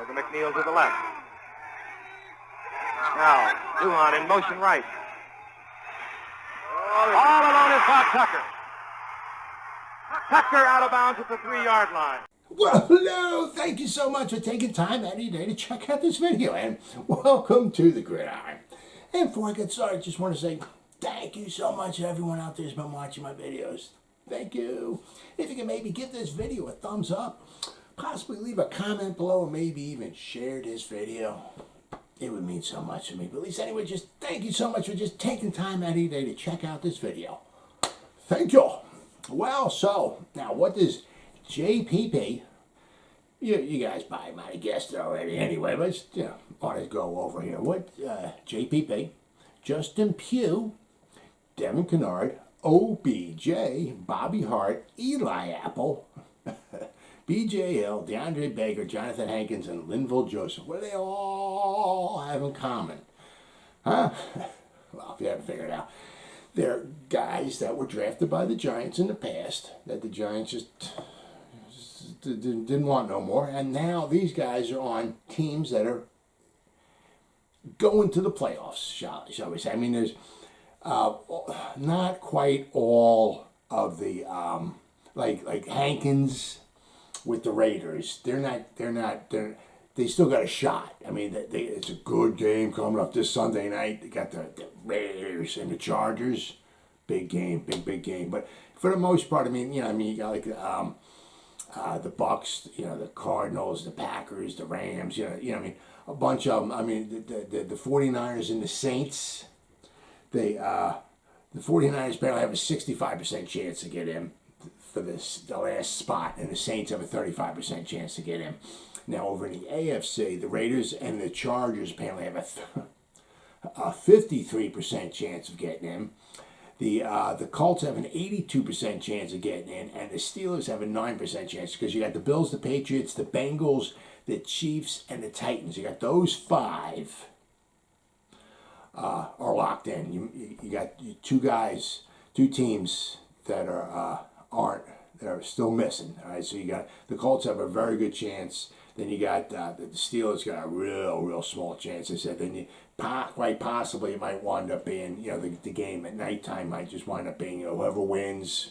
Over McNeil to the left. Now, Duhon in motion right. All alone is Hart Tucker. Tucker out of bounds at the 3-yard line. Well, hello. Thank you so much for taking time out of your day to check out this video, and welcome to the Gridiron. And before I get started, I just want to say thank you so much to everyone out there who's been watching my videos. Thank you. If you can maybe give this video a thumbs up, possibly leave a comment below, or maybe even share this video, it would mean so much to me. But at least anyway, just thank you so much for just taking time out of your day to check out this video. Thank you. Well, so now what does JPP, you guys probably might have guessed it already anyway, but want to go over here. What JPP, Justin Pugh, Devin Kennard, OBJ, Bobby Hart, Eli Apple, BJL, DeAndre Baker, Jonathan Hankins, and Linval Joseph. What do they all have in common? Huh? Well, if you haven't figured it out, they're guys that were drafted by the Giants in the past, that the Giants just didn't want no more. And now these guys are on teams that are going to the playoffs, shall we say. I mean, there's not quite all of the, like Hankins with the Raiders. They still got a shot. I mean, it's a good game coming up this Sunday night. They got the Raiders and the Chargers. Big game, big game. But for the most part, I mean, you got like the Bucks, the Cardinals, the Packers, the Rams, I mean, a bunch of them. I mean, the 49ers and the Saints, the 49ers barely have a 65% chance to get in for the last spot, and the Saints have a 35% chance to get in. Now, over in the AFC, the Raiders and the Chargers apparently have a 53% chance of getting in. The Colts have an 82% chance of getting in, and the Steelers have a 9% chance, because you got the Bills, the Patriots, the Bengals, the Chiefs, and the Titans. You got those five are locked in. You got two teams that are still missing. All right, so you got the Colts have a very good chance. Then you got the Steelers got a real small chance. I said then you quite possibly it might wind up being the game at nighttime might just wind up being whoever wins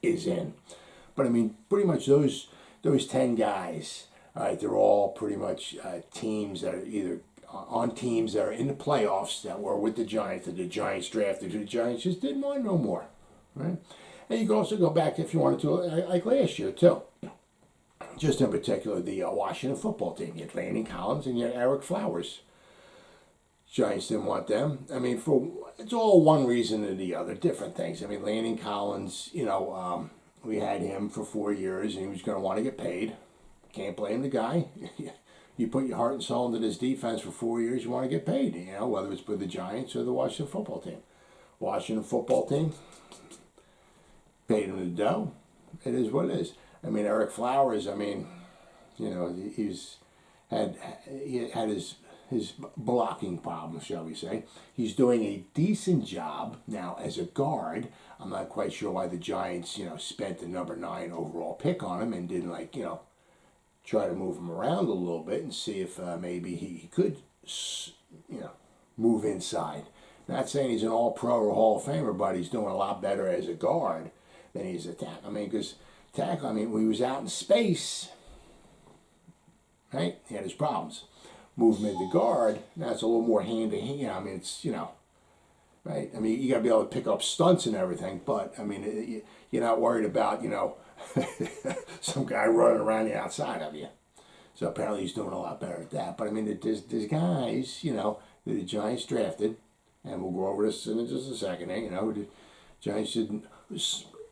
is in. But I mean pretty much those 10 guys, all right, they're all pretty much teams that are either on teams that are in the playoffs that were with the Giants, that the Giants drafted, who the Giants just didn't want no more, right? And you can also go back if you wanted to, like last year too. Just in particular, the Washington football team. You had Landon Collins and you had Eric Flowers. Giants didn't want them. I mean, it's all one reason or the other, different things. I mean, Landon Collins, we had him for 4 years, and he was going to want to get paid. Can't blame the guy. You put your heart and soul into this defense for 4 years, you want to get paid, whether it's with the Giants or the Washington football team. Washington football team paid him the dough. It is what it is. I mean, Eric Flowers, I mean, he had his blocking problems, shall we say. He's doing a decent job now as a guard. I'm not quite sure why the Giants, spent the number 9 overall pick on him and didn't, try to move him around a little bit and see if maybe he could, move inside. Not saying he's an all-pro or Hall of Famer, but he's doing a lot better as a guard than he's a tackle. I mean, because tackle, when he was out in space, right, he had his problems. Move him into guard, that's a little more hand-to-hand. I mean, it's, right? I mean, you got to be able to pick up stunts and everything, but, I mean, you're not worried about, some guy running around the outside of you. So apparently he's doing a lot better at that. But, I mean, there's guys, that the Giants drafted, and we'll go over this in just a second, the Giants didn't,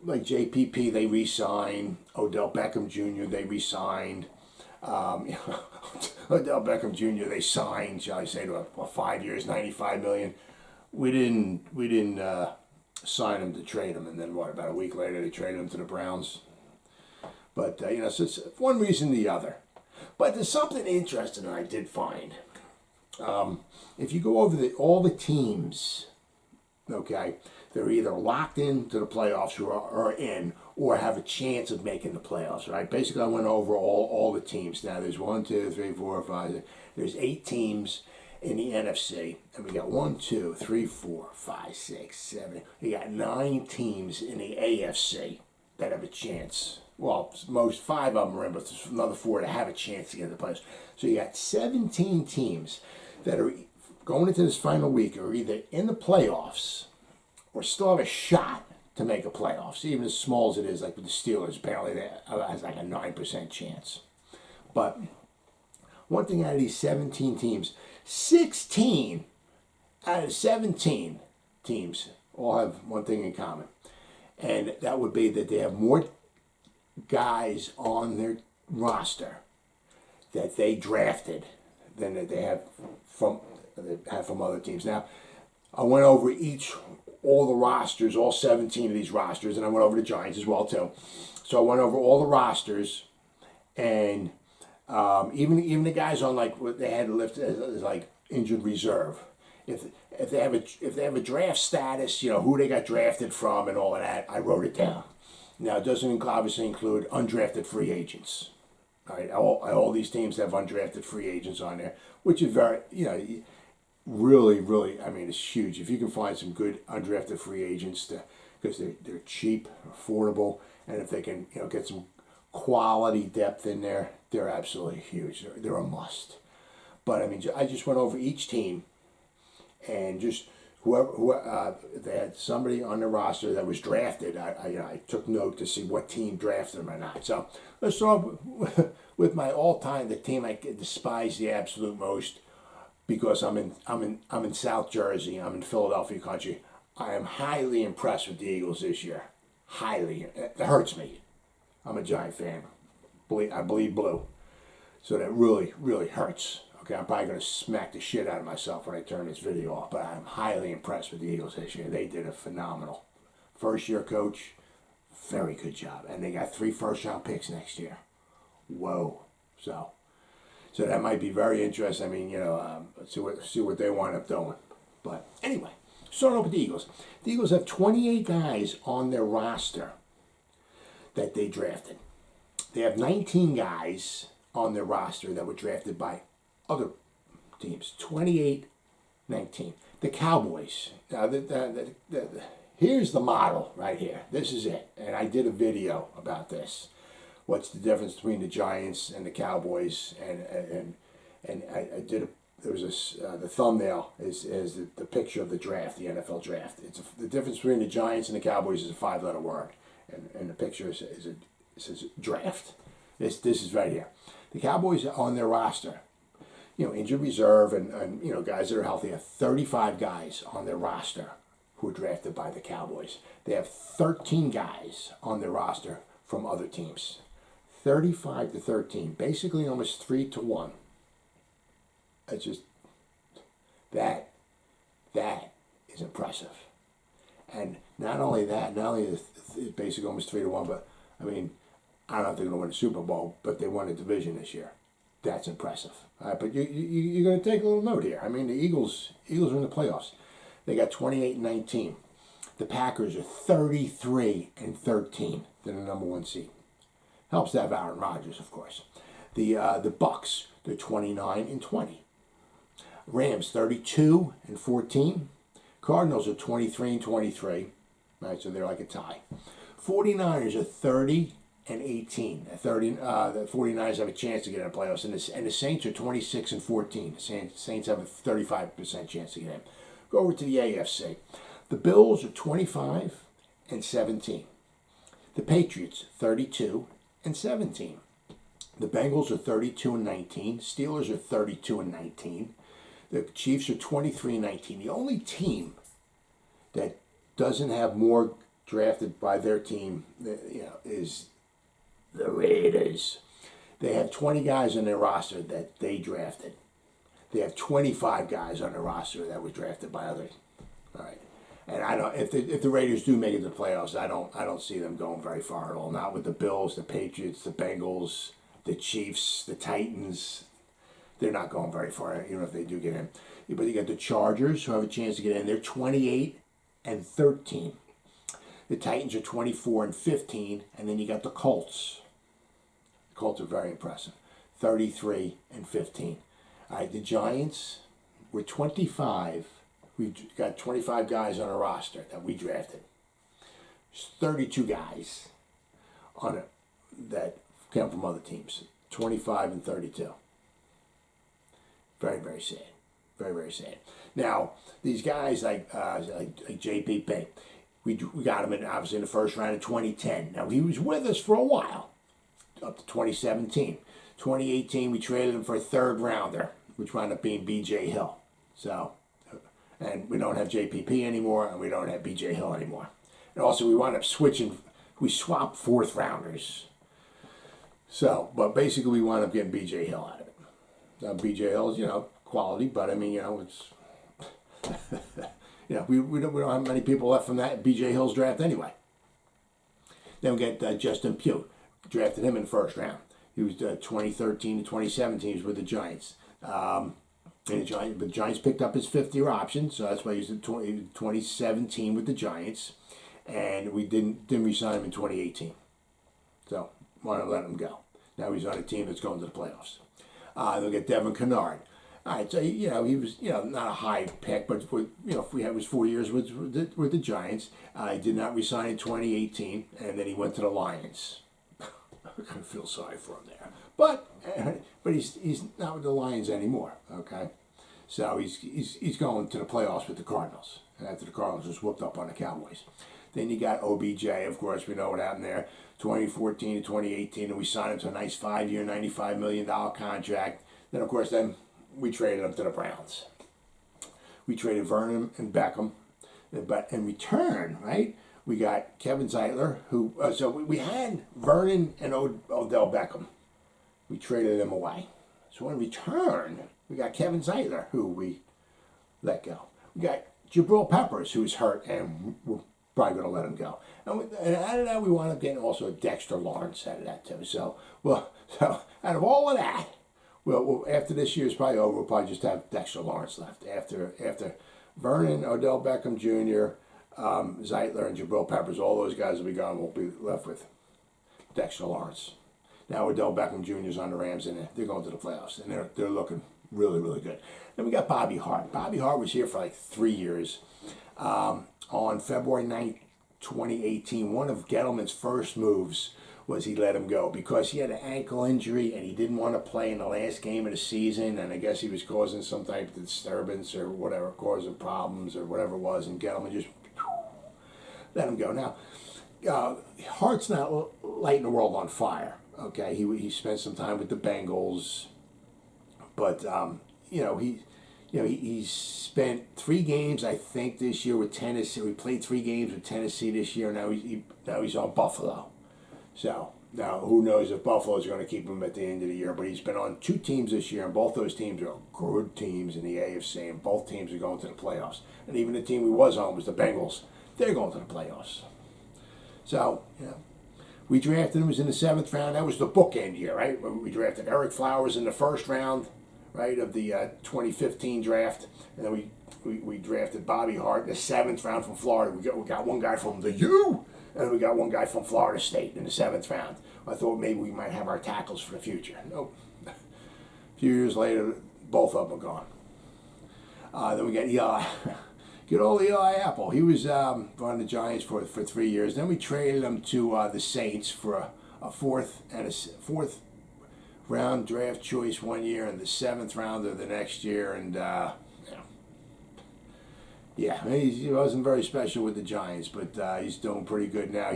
like JPP, they re-signed. Odell Beckham Jr., they re-signed. Odell Beckham Jr., they signed, shall I say, to 5 years, $95 million. We didn't sign him to trade him, and then about a week later they traded him to the Browns. But so it's one reason or the other. But there's something interesting that I did find. If you go over all the teams, okay, they're either locked into the playoffs or are in, or have a chance of making the playoffs, right? Basically, I went over all the teams. Now, there's 1, 2, 3, 4, 5. There's 8 teams in the NFC, and we got 1, 2, 3, 4, 5, 6, 7. We got 9 teams in the AFC that have a chance. Well, most 5 of them are in, but there's another 4 that have a chance to get in the playoffs. So you got 17 teams that are going into this final week are either in the playoffs or still have a shot to make a playoffs, even as small as it is, like with the Steelers, apparently that has like a 9% chance. But one thing out of these 17 teams, 16 out of 17 teams all have one thing in common. And that would be that they have more guys on their roster that they drafted than that they have from other teams. Now, I went over all the rosters, all 17 of these rosters, and I went over the Giants as well too. So I went over all the rosters, and even the guys on like what they had to lift as like injured reserve. If they have a draft status, who they got drafted from and all of that, I wrote it down. Now it doesn't obviously include undrafted free agents. All right, all these teams have undrafted free agents on there, which is very really, really, I mean, it's huge. If you can find some good undrafted free agents because they're cheap, affordable, and if they can get some quality depth in there, they're absolutely huge. They're a must. But I mean, I just went over each team, and just whoever they had somebody on the roster that was drafted. I took note to see what team drafted them or not. So let's start with my all-time, the team I despise the absolute most, because I'm in South Jersey. I'm in Philadelphia country. I am highly impressed with the Eagles this year. Highly. It hurts me. I'm a Giant fan. I bleed blue. So that really, really hurts. Okay, I'm probably going to smack the shit out of myself when I turn this video off, but I'm highly impressed with the Eagles this year. They did a phenomenal first-year coach. Very good job. And they got 3 first-round picks next year. Whoa. So that might be very interesting. I mean, let's see what they wind up doing. But anyway, starting off with the Eagles. The Eagles have 28 guys on their roster that they drafted. They have 19 guys on their roster that were drafted by other teams. 28, 19. The Cowboys. Now, here's the model right here. This is it. And I did a video about this. What's the difference between the Giants and the Cowboys? And I did there was the thumbnail is the picture of the draft, the NFL draft. The difference between the Giants and the Cowboys is a 5-letter word, and the picture says draft. This is right here. The Cowboys are on their roster, injured reserve and guys that are healthy, have 35 guys on their roster who were drafted by the Cowboys. They have 13 guys on their roster from other teams. 35 to 13, basically almost 3 to 1. It's just that is impressive. And not only is it basically almost 3 to 1, but I mean, I don't know if they're going to win a Super Bowl, but they won a division this year. That's impressive. All right, but you're going to take a little note here. I mean, the Eagles are in the playoffs. They got 28-19. The Packers are 33-13. They're the number 1 seed. Helps to have Aaron Rodgers, of course. The Bucks, they're 29-20. Rams, 32-14. Cardinals are 23-23. Right, so they're like a tie. 49ers are 30-18. The 49ers have a chance to get in the playoffs, and the Saints are 26-14. The Saints have a 35% chance to get in. Go over to the AFC. The Bills are 25-17. The Patriots, 32-17. The Bengals are 32-19. Steelers are 32-19. The Chiefs are 23-19. The only team that doesn't have more drafted by their team, is the Raiders. They have 20 guys on their roster that they drafted. They have 25 guys on their roster that were drafted by others. All right. And I don't. If the Raiders do make it to the playoffs, I don't see them going very far at all. Not with the Bills, the Patriots, the Bengals, the Chiefs, the Titans. They're not going very far, even if they do get in. But you got the Chargers, who have a chance to get in. They're 28-13. The Titans are 24-15, and then you got the Colts. The Colts are very impressive, 33-15. All right, the Giants were 25. We've got 25 guys on our roster that we drafted. There's 32 guys on it that came from other teams, 25-32. Very, very sad. Very, very sad. Now, these guys like JPP, we got him obviously in the first round of 2010. Now, he was with us for a while, up to 2017. 2018, we traded him for a third rounder, which wound up being BJ Hill. So, and we don't have JPP anymore, and we don't have BJ Hill anymore. And also, we wound up switching. We swapped fourth rounders. So, but basically, we wound up getting BJ Hill out of it. Now, BJ Hill is, quality, but I mean, it's, we don't have many people left from that BJ Hill's draft anyway. Then we get Justin Pugh. Drafted him in the first round. He was 2013 to 2017. He was with the Giants. And the Giants picked up his fifth-year option, so that's why he was in 2017 with the Giants. And we didn't re-sign him in 2018. So, wanted to let him go. Now he's on a team that's going to the playoffs. They'll get Devin Kennard. All right, so, he was, not a high pick, but, if we had his 4 years with the Giants, he did not resign in 2018, and then he went to the Lions. I feel sorry for him there. But he's not with the Lions anymore, okay? So he's going to the playoffs with the Cardinals, after the Cardinals just whooped up on the Cowboys. Then you got OBJ, of course, we know what happened there, 2014 to 2018, and we signed him to a nice 5-year, $95 million contract. Then, of course, we traded him to the Browns. We traded Vernon and Beckham, but in return, right, we got Kevin Zeitler, who, so we had Vernon and Odell Beckham. We traded them away. So in return, we got Kevin Zeitler, who we let go. We got Jabrill Peppers, who's hurt, and we're probably going to let him go. And out of that, we wound up getting also Dexter Lawrence out of that, too. So out of all of that, well, after this year's probably over, we'll probably just have Dexter Lawrence left. After Vernon, Odell Beckham Jr., Zeitler, and Jabrill Peppers, all those guys will be gone. We'll be left with Dexter Lawrence. Now Odell Beckham Jr. is on the Rams, and they're going to the playoffs, and they're looking really, really good. Then we got Bobby Hart. Bobby Hart was here for like 3 years. On February 9th, 2018, one of Gettleman's first moves was he let him go because he had an ankle injury and he didn't want to play in the last game of the season, and I guess he was causing some type of disturbance or whatever, causing problems or whatever it was, and Gettleman just let him go. Now, Hart's not lighting the world on fire, okay? He spent some time with the Bengals, but, he's spent 3 games, I think, this year with Tennessee. We played 3 games with Tennessee this year. Now he's on Buffalo. So, now who knows if Buffalo's going to keep him at the end of the year. But he's been on 2 teams this year, and both those teams are good teams in the AFC, and both teams are going to the playoffs. And even the team we was on was the Bengals. They're going to the playoffs. So, we drafted him. He was in the 7th round. That was the bookend year, right? We drafted Eric Flowers in the 1st round, right, of the 2015 draft. And then we drafted Bobby Hart in the 7th round from Florida. We got one guy from the U, and we got one guy from Florida State in the 7th round. I thought maybe we might have our tackles for the future. Nope. A few years later, both of them are gone. Then we got Eli. Good old Eli Apple. He was on the Giants for 3 years. Then we traded him to the Saints for a 4th round draft choice 1 year and the 7th rounder the next year. And he wasn't very special with the Giants, but he's doing pretty good now.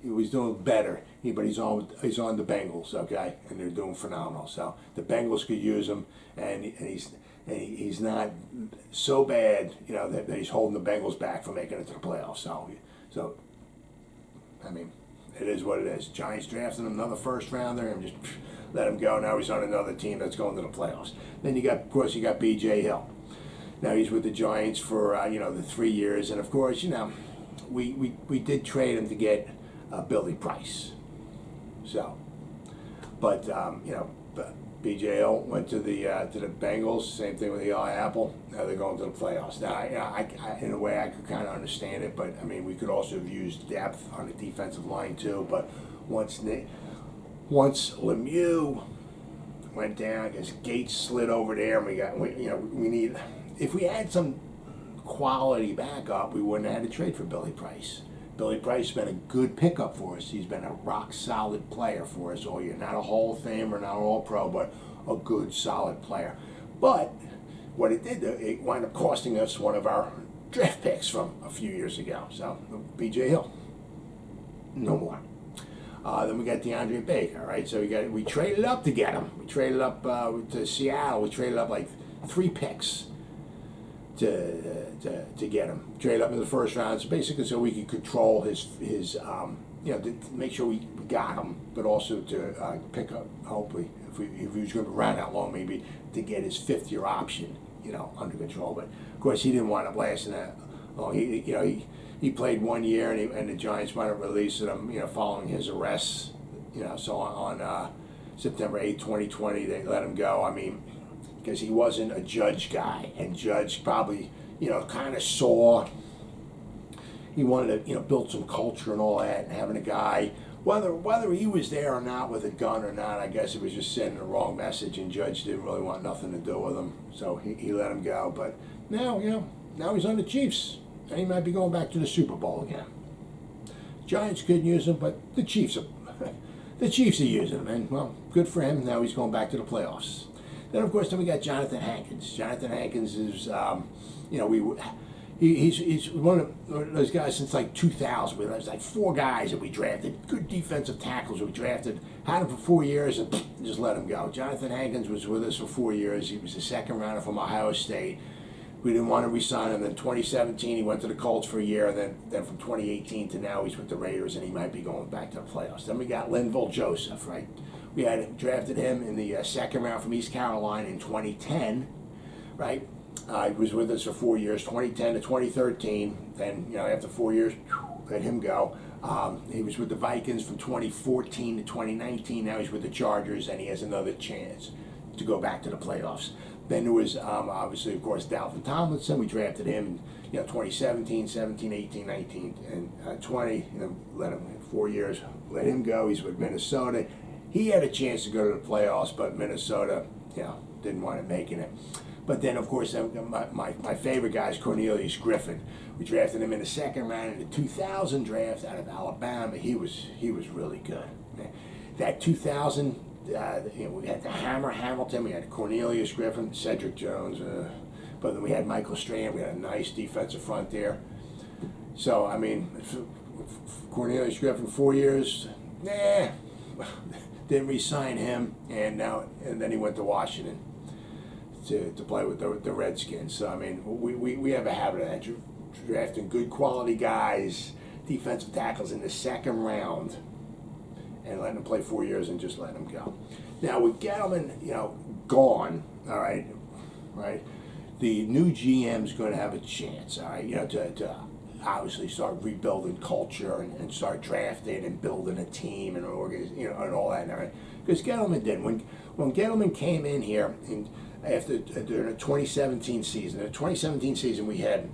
He was doing better. But he's on the Bengals, okay, and they're doing phenomenal. So the Bengals could use him, and he's not so bad, that he's holding the Bengals back from making it to the playoffs. So I mean, it is what it is. Giants drafted him, another 1st rounder, and just let him go. Now he's on another team that's going to the playoffs. Then you got BJ Hill. Now he's with the Giants for the 3 years, and of course we did trade him to get Billy Price. So, but BJL went to the Bengals. Same thing with Eli Apple. Now they're going to the playoffs. Now, in a way, I could kind of understand it, but I mean, we could also have used depth on the defensive line too. But once Lemieux went down, I guess Gates slid over there, and we need. If we had some quality backup, we wouldn't have had to trade for Billy Price. Billy Price has been a good pickup for us. He's been a rock-solid player for us all year. Not a Hall of Famer, not an All-Pro, but a good, solid player. But what it did, it wound up costing us one of our draft picks from a few years ago. So, B.J. Hill, no more. Then we got DeAndre Baker, right? So we traded up to get him. We traded up to Seattle. We traded up like 3 picks to get him. Trade up in the first round, so basically so we could control his to make sure we got him, but also to pick up, hopefully, if he was going to run out long, maybe to get his 5th-year option, under control. But of course, he didn't wind up lasting that long. He played 1 year, and the Giants wound up releasing him, following his arrests. So on September 8, 2020, they let him go. I mean, because he wasn't a Judge guy, and Judge probably, kind of saw he wanted to, build some culture and all that, and having a guy, whether he was there or not with a gun or not, I guess it was just sending the wrong message, and Judge didn't really want nothing to do with him, so he let him go. But now, now he's on the Chiefs, and he might be going back to the Super Bowl again. Giants could use him, but the Chiefs are using him, and well, good for him. Now he's going back to the playoffs. Then, of course, we got Jonathan Hankins. Jonathan Hankins is, he's one of those guys since like 2000. There's like 4 guys that we drafted, good defensive tackles we drafted, had him for 4 years and just let him go. Jonathan Hankins was with us for 4 years. He was the 2nd rounder from Ohio State. We didn't want to re-sign him. Then 2017, he went to the Colts for a year, and then from 2018 to now, he's with the Raiders, and he might be going back to the playoffs. Then we got Linval Joseph, right? We had drafted him in the 2nd round from East Carolina in 2010, right? He was with us for 4 years, 2010 to 2013. Then, after 4 years, let him go. He was with the Vikings from 2014 to 2019. Now he's with the Chargers, and he has another chance to go back to the playoffs. Then there was, obviously, of course, Dalvin Tomlinson. We drafted him in 2017, 17, 18, 19, and 20. Let him 4 years. Let him go. He's with Minnesota. He had a chance to go to the playoffs, but Minnesota, didn't want him making it. But then, of course, my favorite guy is Cornelius Griffin. We drafted him in the 2nd round in the 2000 draft out of Alabama. He was really good. That 2000, we had the Hammer Hamilton, we had Cornelius Griffin, Cedric Jones, but then we had Michael Strand. We had a nice defensive front there. So, I mean, Cornelius Griffin, 4 years, didn't re-sign him, and then he went to Washington to play with the Redskins. So I mean, we have a habit of that, drafting good quality guys, defensive tackles in the 2nd round, and letting them play 4 years and just letting them go. Now with Gettleman, gone, all right, the new GM's going to have a chance, all right, to obviously start rebuilding culture and start drafting and building a team and and all that, right? Because Gettleman did. When Gettleman came in here during the 2017 season, we had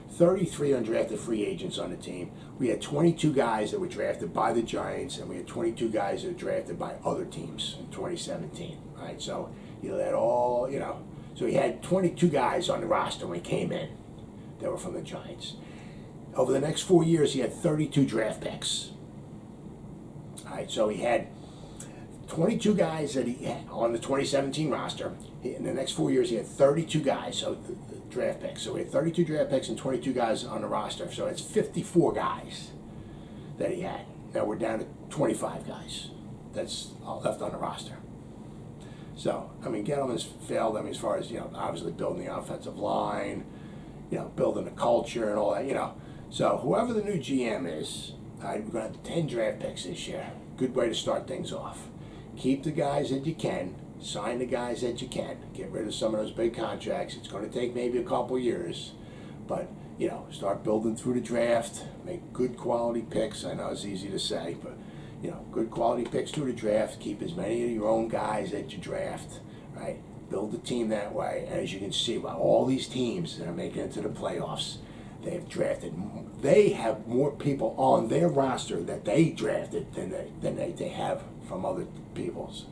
33 undrafted free agents on the team. We had 22 guys that were drafted by the Giants, and we had 22 guys that were drafted by other teams in 2017, right? So so he had 22 guys on the roster when he came in that were from the Giants. Over the next 4 years, he had 32 draft picks. All right, so he had 22 guys that he had on the 2017 roster. In the next 4 years, he had 32 guys, so draft picks. So we had 32 draft picks and 22 guys on the roster. So it's 54 guys that he had. Now we're down to 25 guys that's left on the roster. So, I mean, Gettleman's failed, as far as, obviously building the offensive line, building the culture and all that, So whoever the new GM is, we're going to have 10 draft picks this year. Good way to start things off. Keep the guys that you can, sign the guys that you can, get rid of some of those big contracts. It's going to take maybe a couple years, but, start building through the draft, make good quality picks. I know it's easy to say, but, good quality picks to the draft. Keep as many of your own guys that you draft, right? Build the team that way. And as you can see, by all these teams that are making it to the playoffs, they have more people on their roster that they drafted than they have from other people's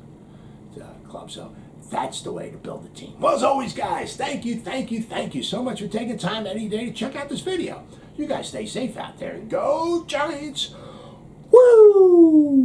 clubs. So that's the way to build a team. Well, as always, guys, thank you so much for taking time any day to check out this video. You guys stay safe out there and go Giants! Woo!